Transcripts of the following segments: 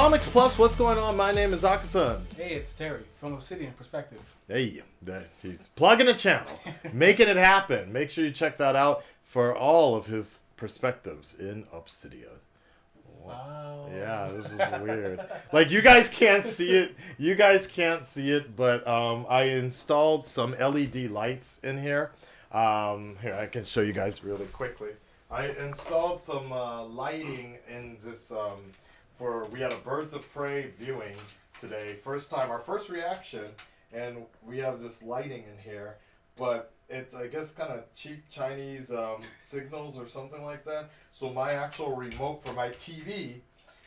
Comics Plus, what's going on? My name is Akasan. Hey, it's Terry from Obsidian Perspective. Hey, he's plugging a channel, making it happen. Make sure you check that out for all of his perspectives in Obsidian. Wow. Yeah, this is weird. Like, you guys can't see it. But I installed some LED lights in here. Here, I can show you guys really quickly. I installed some lighting in this, we had a Birds of Prey viewing today. Our first reaction, and we have this lighting in here, but it's, I guess, kind of cheap Chinese signals or something like that. So my actual remote for my TV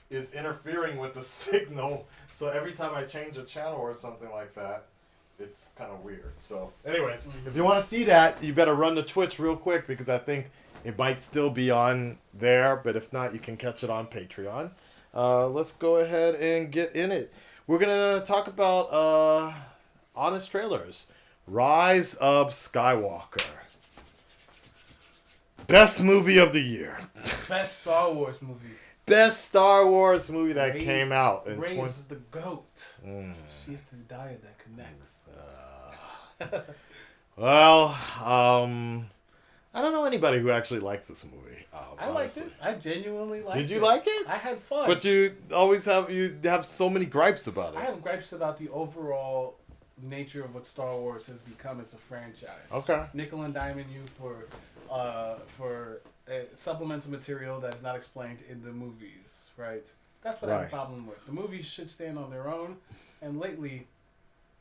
is interfering with the signal. So every time I change a channel or something like that, it's kind of weird. So anyways, if you want to see that, you better run to Twitch real quick, because I think it might still be on there. But if not, you can catch it on Patreon. Let's go ahead and get in it. We're going to talk about honest trailers. Rise of Skywalker. Best movie of the year. Best Star Wars movie. Best Star Wars movie that came out. Rey is the GOAT. She's the diet that connects. Well, I don't know anybody who actually liked this movie. I liked it. I genuinely liked it. Did you like it? I had fun. But you have so many gripes about it. I have gripes about the overall nature of what Star Wars has become as a franchise. Okay. Nickel and diming you for supplemental material that's not explained in the movies, right? That's what I have a problem with. The movies should stand on their own, and lately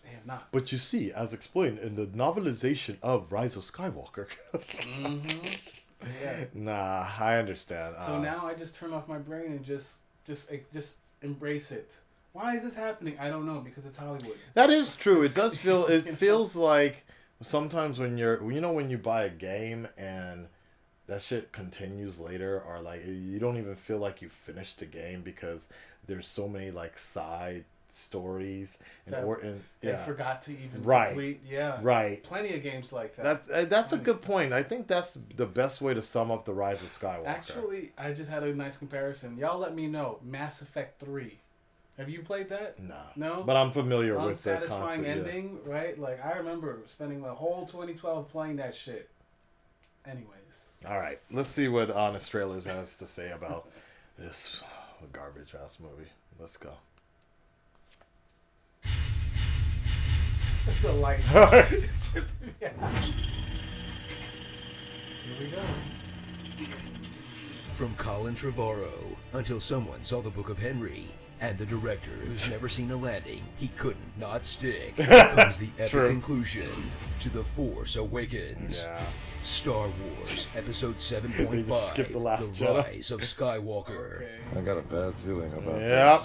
they have not. But you see, as explained in the novelization of Rise of Skywalker. Yeah. Nah, I understand. So now I just turn off my brain and just embrace it. Why is this happening? I don't know, because it's Hollywood. That is true. It does feel. It feels like sometimes when you buy a game and that shit continues later, or like you don't even feel like you finished the game because there's so many like side stories they forgot to even complete. Yeah, right. Plenty of games like that. That's a good point. I think that's the best way to sum up the Rise of Skywalker. Actually, I just had a nice comparison. Y'all let me know. Mass Effect 3. Have you played that? No. But I'm familiar with the concept. Unsatisfying ending, right? Like, I remember spending the whole 2012 playing that shit. Anyways. All right, let's see what Honest Trailers has to say about this garbage ass movie. Let's go. The light. Here we go. From Colin Trevorrow, until someone saw the Book of Henry, and the director who's never seen a landing he couldn't not stick, comes the epic conclusion to The Force Awakens. Yeah. Star Wars Episode 7.5, The Rise of Skywalker. Okay. I got a bad feeling about this.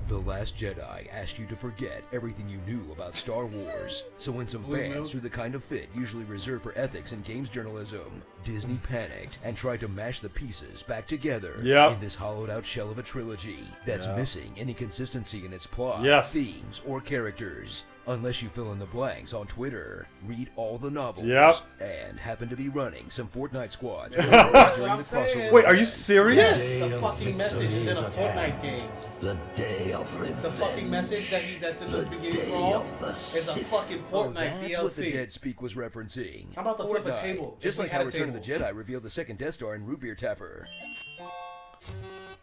The Last Jedi asked you to forget everything you knew about Star Wars. So when some fans threw the kind of fit usually reserved for ethics and games journalism, Disney panicked and tried to mash the pieces back together in this hollowed-out shell of a trilogy that's missing any consistency in its plot, themes, or characters. Unless you fill in the blanks on Twitter, read all the novels, and happen to be running some Fortnite squads during the crossover. Wait, are you serious? The fucking message is in a Fortnite game. The day of revenge. The fucking message that's in the beginning crawl is a fucking Fortnite that's DLC. What the dead speak was referencing. How about the flip a table? Just like how Return of the Jedi revealed the second Death Star in Root Beer Tapper.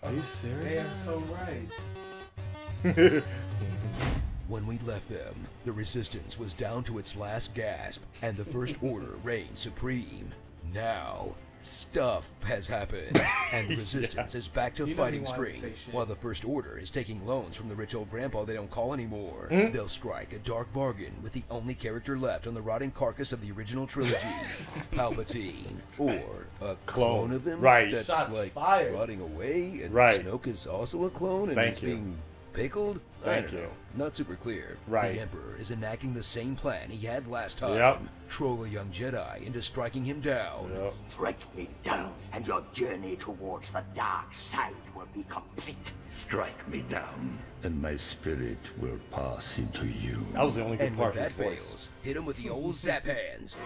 Are you serious? They are so right. When we left them, the Resistance was down to its last gasp, and the First Order reigned supreme. Now, stuff has happened, and the Resistance is back to fighting straight, while the First Order is taking loans from the rich old grandpa they don't call anymore. They'll strike a dark bargain with the only character left on the rotting carcass of the original trilogy, Palpatine, or a clone of him that's Shots like fired. rotting away, and Snoke is also a clone, and he's being pickled? I don't know. Not super clear. The Emperor is enacting the same plan he had last time. Troll a young Jedi into striking him down. Strike me down, and your journey towards the dark side will be complete. Strike me down, and my spirit will pass into you. That was the only good part of his voice. Fails, hit him with the old zap hands.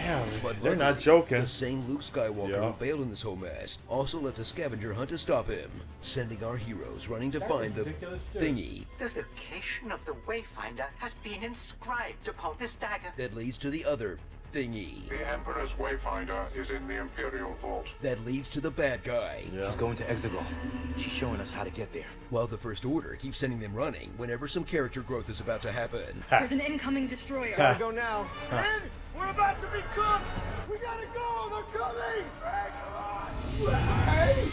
Damn, But they're not luckily, joking. The same Luke Skywalker who bailed in this whole mess also left a scavenger hunt to stop him, sending our heroes running to find the thingy. The location of the Wayfinder has been inscribed upon this dagger. That leads to the other thingy. The Emperor's Wayfinder is in the Imperial Vault. That leads to the bad guy. She's going to Exegol. She's showing us how to get there. While the First Order keeps sending them running whenever some character growth is about to happen. There's an incoming destroyer. Gotta go now. And we're about to be cooked! We gotta go! They're coming! Hey,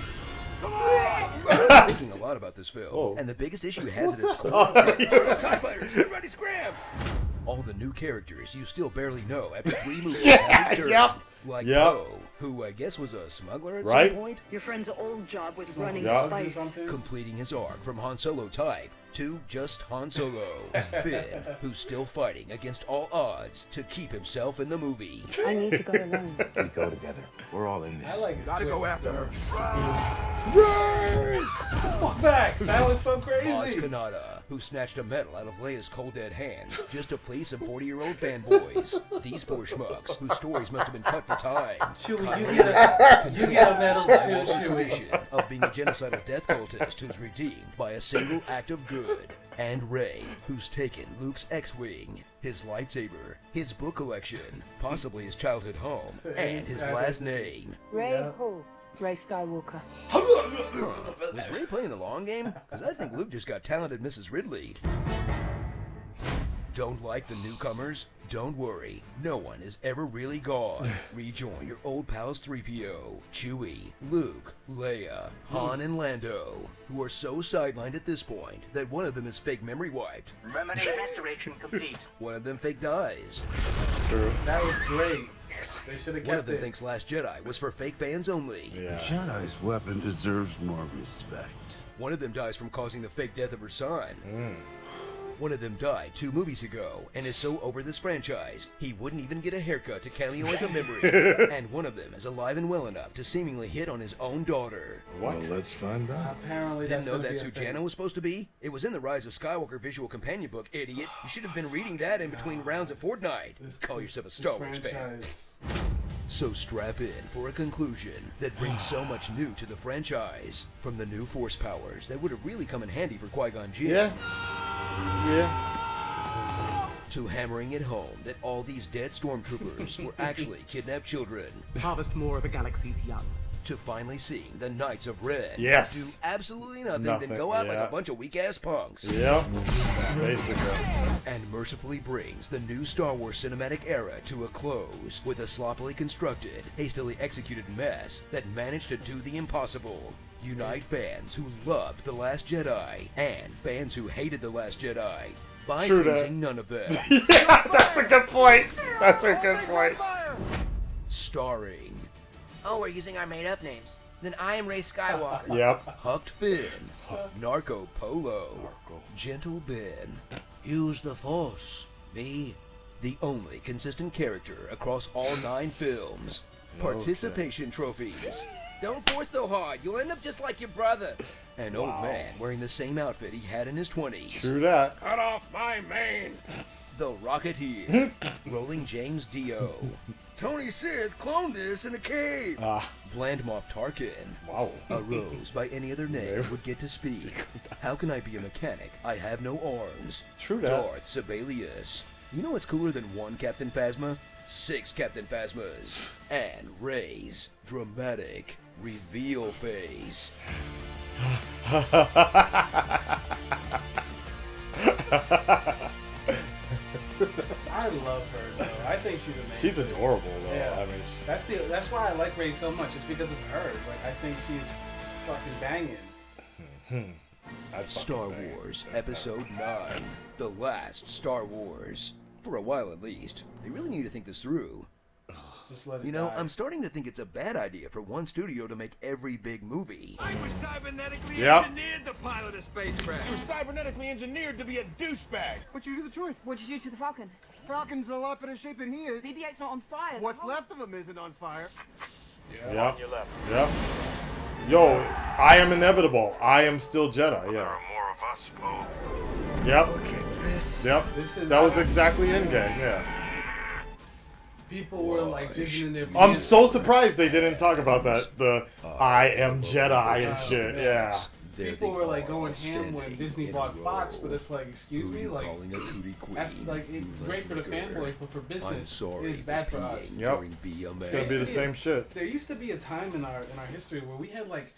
come on! I'm thinking a lot about this film, and the biggest issue it has at its core is TIE fighters, everybody scram! All the new characters you still barely know after 3 movies have returned. Like Poe, who I guess was a smuggler at some point. Your friend's old job was running spice. Completing his arc from Han Solo type to just Han Solo. Finn, who's still fighting against all odds to keep himself in the movie. I need to go alone. We go together. We're all in this. I like Gotta go after her. Fuck back! That was so crazy. Maz Kanata, who snatched a medal out of Leia's cold dead hands just to please some 40-year-old fanboys. These poor schmucks, whose stories must have been cut for time. Chewie, you get a medal too, Chewie. Tradition of being a genocidal death cultist who's redeemed by a single act of good. And Rey, who's taken Luke's X-Wing, his lightsaber, his book collection, possibly his childhood home, and his last name. Rey who? Rey Skywalker. Was Rey playing the long game? Because I think Luke just got talented Mrs. Ridley. Don't like the newcomers? Don't worry, no one is ever really gone. Rejoin your old pals 3PO, Chewie, Luke, Leia, Han, and Lando, who are so sidelined at this point that one of them is fake memory wiped. Remedy restoration complete. One of them fake dies. True. That was great. They should have kept One of them it. thinks Last Jedi was for fake fans only. The Jedi's weapon deserves more respect. One of them dies from causing the fake death of her son. One of them died 2 movies ago and is so over this franchise, he wouldn't even get a haircut to cameo as a memory. And one of them is alive and well enough to seemingly hit on his own daughter. Well, let's find out. Apparently, Didn't know that's who Jana was supposed to be? It was in the Rise of Skywalker visual companion book, idiot. You should have been reading that in between rounds of Fortnite. Call yourself a Star Wars fan. So strap in for a conclusion that brings so much new to the franchise. From the new Force powers that would have really come in handy for Qui-Gon Jinn. To hammering it home that all these dead stormtroopers were actually kidnapped children. Harvest more of the galaxy's young. To finally seeing the Knights of Red do absolutely nothing than go out like a bunch of weak-ass punks. Basically. And mercifully brings the new Star Wars cinematic era to a close with a sloppily constructed, hastily executed mess that managed to do the impossible. Unite fans who loved The Last Jedi and fans who hated The Last Jedi by pleasing none of them. That's a good point. That's a good point. Starring... Oh, we're using our made-up names. Then I am Rey Skywalker. Hucked Finn, Narco Polo, Gentle Ben, Use the Force, me, the only consistent character across all 9 films. Participation trophies. Don't force so hard. You'll end up just like your brother. An old man wearing the same outfit he had in his 20s. True that. Cut off my mane! The Rocketeer, Rolling James Dio. Tony Sith cloned this in a cave! Bland Moff Tarkin. A Rose by any other name would get to speak. How can I be a mechanic? I have no arms. True that. Darth Sibelius. You know what's cooler than 1 Captain Phasma? 6 Captain Phasmas. And Rey's dramatic reveal phase. I love her though. I think she's amazing. She's adorable though. Yeah. I mean, that's why I like Rey so much. It's because of her. Like I think she's fucking banging. Star Wars Episode 9. The last Star Wars. For a while at least. They really need to think this through. Just let it You know, die. I'm starting to think it's a bad idea for one studio to make every big movie. I was cybernetically Yep. engineered to pilot a spacecraft. You were cybernetically engineered to be a douchebag. What'd you do to the droid? What'd you do to the Falcon? Falcon's in a lot better shape than he is. BB-8's not on fire. What's left of him isn't on fire. Yep. Yo, I am inevitable. I am still Jedi. There Yeah. are more of us, Poe. Yep. Look at this. Yep. This is That was exactly Endgame. Yeah. People were like digging in their pants. I'm so surprised they didn't talk about that. The I am Jedi and shit. Yeah. People were like going ham when Disney bought Fox, but it's like, excuse me, like that's like it's great for the fanboys, but for business, it's bad for us. Yep. It's gonna be the same shit. There used to be a time in our history where we had like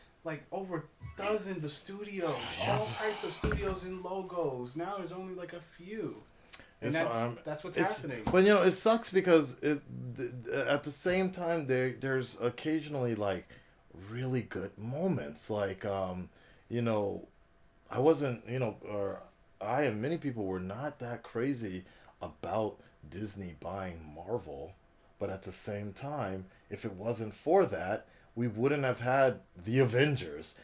over dozens of studios, all types of studios and logos. Now there's only like a few. And that's what's happening. But you know, it sucks because at the same time there's occasionally like really good moments. Like you know, I wasn't, you know, or I and many people were not that crazy about Disney buying Marvel, but at the same time, if it wasn't for that, we wouldn't have had the Avengers,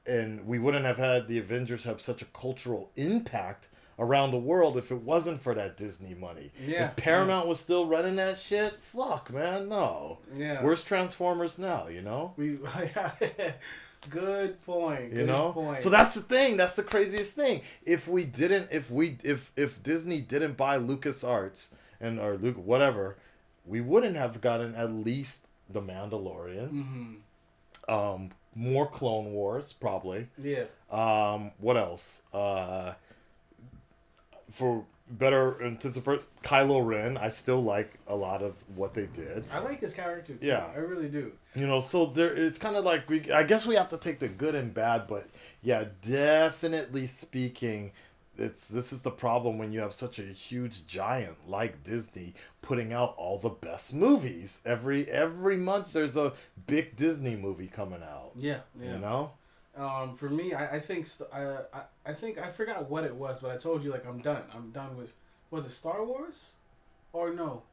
and we wouldn't have had the Avengers have such a cultural impact around the world if it wasn't for that Disney money. Yeah. If Paramount was still running that shit, fuck, man, no. Yeah. Where's Transformers now, you know? Good point. You know? So that's the thing. That's the craziest thing. If Disney didn't buy LucasArts or Luke whatever, we wouldn't have gotten at least The Mandalorian. Mm-hmm. More Clone Wars, probably. Yeah. What else? For better anticipate, Kylo Ren. I still like a lot of what they did. I like his character too. Yeah, I really do. You know, so there. It's kind of like I guess we have to take the good and bad, but yeah, definitely speaking, this is the problem when you have such a huge giant like Disney putting out all the best movies every month. There's a big Disney movie coming out. Yeah. You know. For me, I think I forgot what it was, but I told you like I'm done. I'm done with. Was it Star Wars, or no?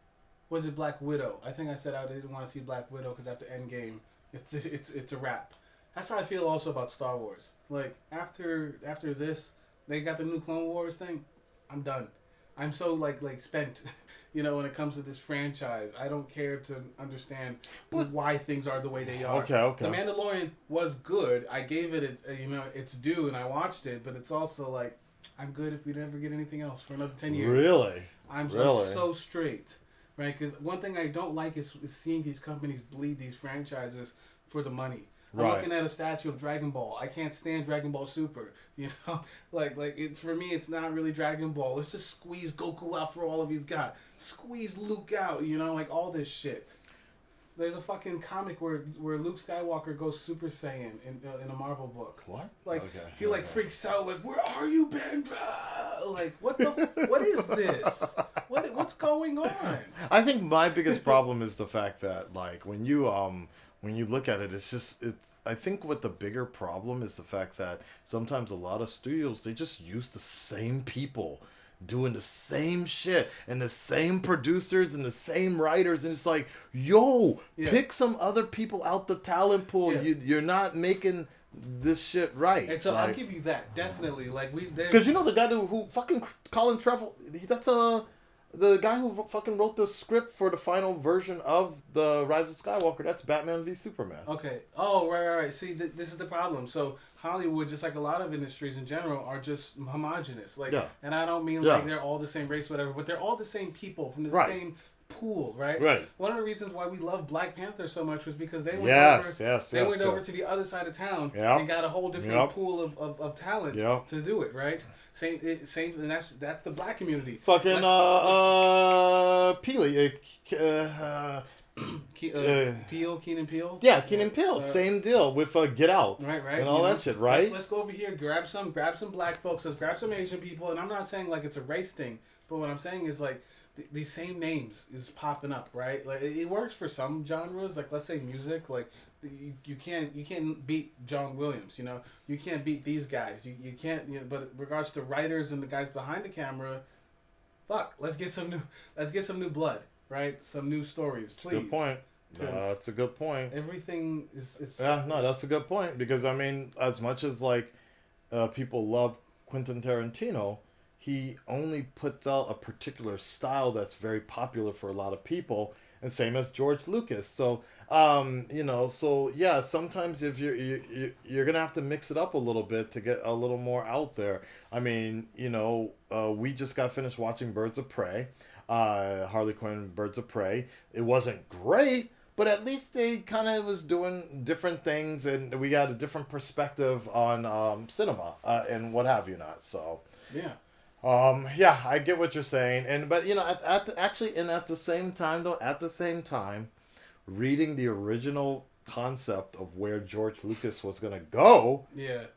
Was it Black Widow? I think I said I didn't want to see Black Widow because after Endgame, it's a wrap. That's how I feel also about Star Wars. Like after this, they got the new Clone Wars thing. I'm done. I'm so like spent. You know, when it comes to this franchise, I don't care to understand why things are the way they are. Okay. The Mandalorian was good. I gave it, its due, and I watched it. But it's also like, I'm good if we never get anything else for another 10 years. Really? I'm so straight, right? Because one thing I don't like is seeing these companies bleed these franchises for the money. I'm looking at a statue of Dragon Ball. I can't stand Dragon Ball Super. You know, like it's for me, it's not really Dragon Ball. Let's just squeeze Goku out for all of he's got. Squeeze Luke out. You know, like all this shit. There's a fucking comic where Luke Skywalker goes Super Saiyan in a Marvel book. What? Like he freaks out. Like, where are you, Ben? Like what is this? What's going on? I think my biggest problem is the fact that like when you look at it, I think what the bigger problem is the fact that sometimes a lot of studios, they just use the same people doing the same shit and the same producers and the same writers, and it's like, pick some other people out the talent pool. You're not making this shit right. And so I'll give you that, definitely. Like because you know the guy who fucking Colin Trevorrow, that's the guy who fucking wrote the script for the final version of the Rise of Skywalker. That's Batman v Superman. Okay. Oh, right. See, this is the problem. So Hollywood, just like a lot of industries in general, are just homogenous. Like, and I don't mean like they're all the same race, whatever, but they're all the same people from the same pool, right? Right. One of the reasons why we love Black Panther so much was because they went over to the other side of town and got a whole different pool of talent to do it, right? Same, and that's the Black community. Fucking Keenan Peele. Yeah, Keenan Peele. Same deal with Get Out. Right. And all that shit, right? Let's go over here, grab some Black folks, let's grab some Asian people, and I'm not saying like it's a race thing, but what I'm saying is like these same names is popping up, right? Like it works for some genres, like let's say music, like you can't beat John Williams, you know, you can't beat these guys, you can't, you know, but in regards to writers and the guys behind the camera, let's get some new blood, right? Some new stories, please. Good point. That's a good point. Everything is that's a good point, because I mean, as much as like people love Quentin Tarantino, he only puts out a particular style that's very popular for a lot of people, and same as George Lucas. So you know, so yeah, sometimes if you're gonna have to mix it up a little bit to get a little more out there. I mean, you know, we just got finished watching Birds of Prey. Harley Quinn, Birds of Prey. It wasn't great, but at least they kind of was doing different things, and we got a different perspective on cinema and what have you not. So yeah. Yeah, I get what you're saying, but at the same time, reading the original concept of where George Lucas was gonna go,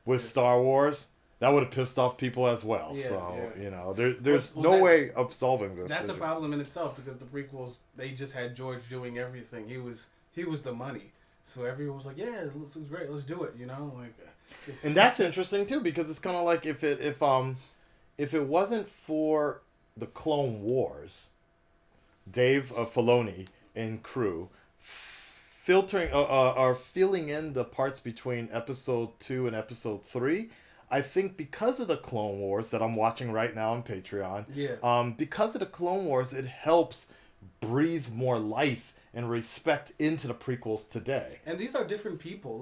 with Star Wars, that would have pissed off people as well. There's no way of solving this. That's a problem in itself, because the prequels, they just had George doing everything. He was the money, so everyone was like, yeah, it looks great, let's do it. And that's interesting too, because it's kind of like if it wasn't for the Clone Wars, Dave Filoni and crew filling in the parts between episode 2 and episode 3, I think because of the Clone Wars that I'm watching right now on Patreon, because of the Clone Wars, it helps breathe more life and respect into the prequels today. And these are different people.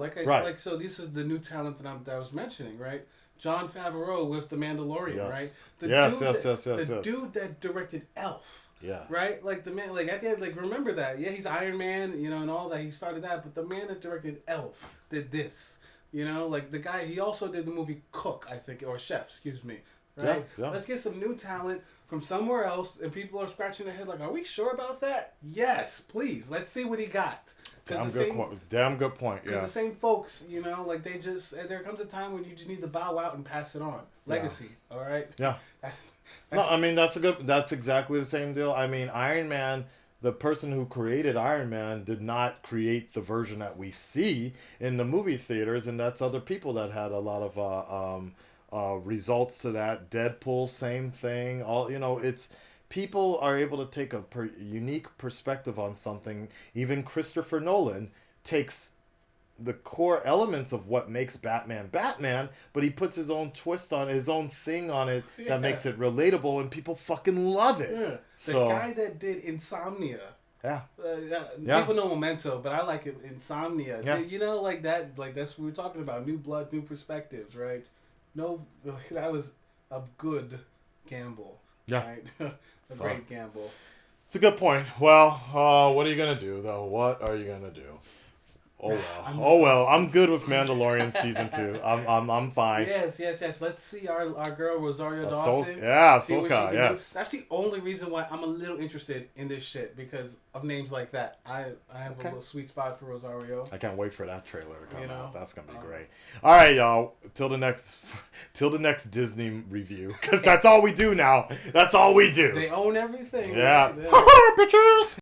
So this is the new talent that I was mentioning, right? Jon Favreau with The Mandalorian, right? The dude that directed Elf. Yeah. Right? Like the man, like at the end, like remember that. Yeah, he's Iron Man, and all that. He started that, but the man that directed Elf did this. Like the guy, he also did the movie Cook, I think, or Chef, excuse me. Right? Yeah. Let's get some new talent from somewhere else, and people are scratching their head like, are we sure about that? Yes, please. Let's see what he got. Damn good point. Yeah. The same folks, like they just, there comes a time when you just need to bow out and pass it on. Legacy, all right? Yeah. That's exactly the same deal. I mean, Iron Man, the person who created Iron Man did not create the version that we see in the movie theaters, and that's other people that had a lot of results to that. Deadpool, same thing. It's people are able to take a unique perspective on something. Even Christopher Nolan takes the core elements of what makes Batman, but he puts his own twist on it, his own thing on it that makes it relatable, and people fucking love it. Yeah. The guy that did Insomnia. Yeah. People know Memento, but I like it, Insomnia. Yeah. Like that. Like that's what we were talking about. New blood, new perspectives, right? That was a good gamble. Yeah. Right? A great gamble. It's a good point. Well, what are you gonna do though? What are you gonna do? Oh well. I'm good with Mandalorian season 2. I'm fine. Yes. Let's see our girl Rosario Dawson. Ahsoka. Yes. That's the only reason why I'm a little interested in this shit, because of names like that. I have a little sweet spot for Rosario. I can't wait for that trailer to come out. That's gonna be great. All right, y'all. Till the next Disney review, because that's all we do now. That's all we do. They own everything. Yeah. Right? Bitches.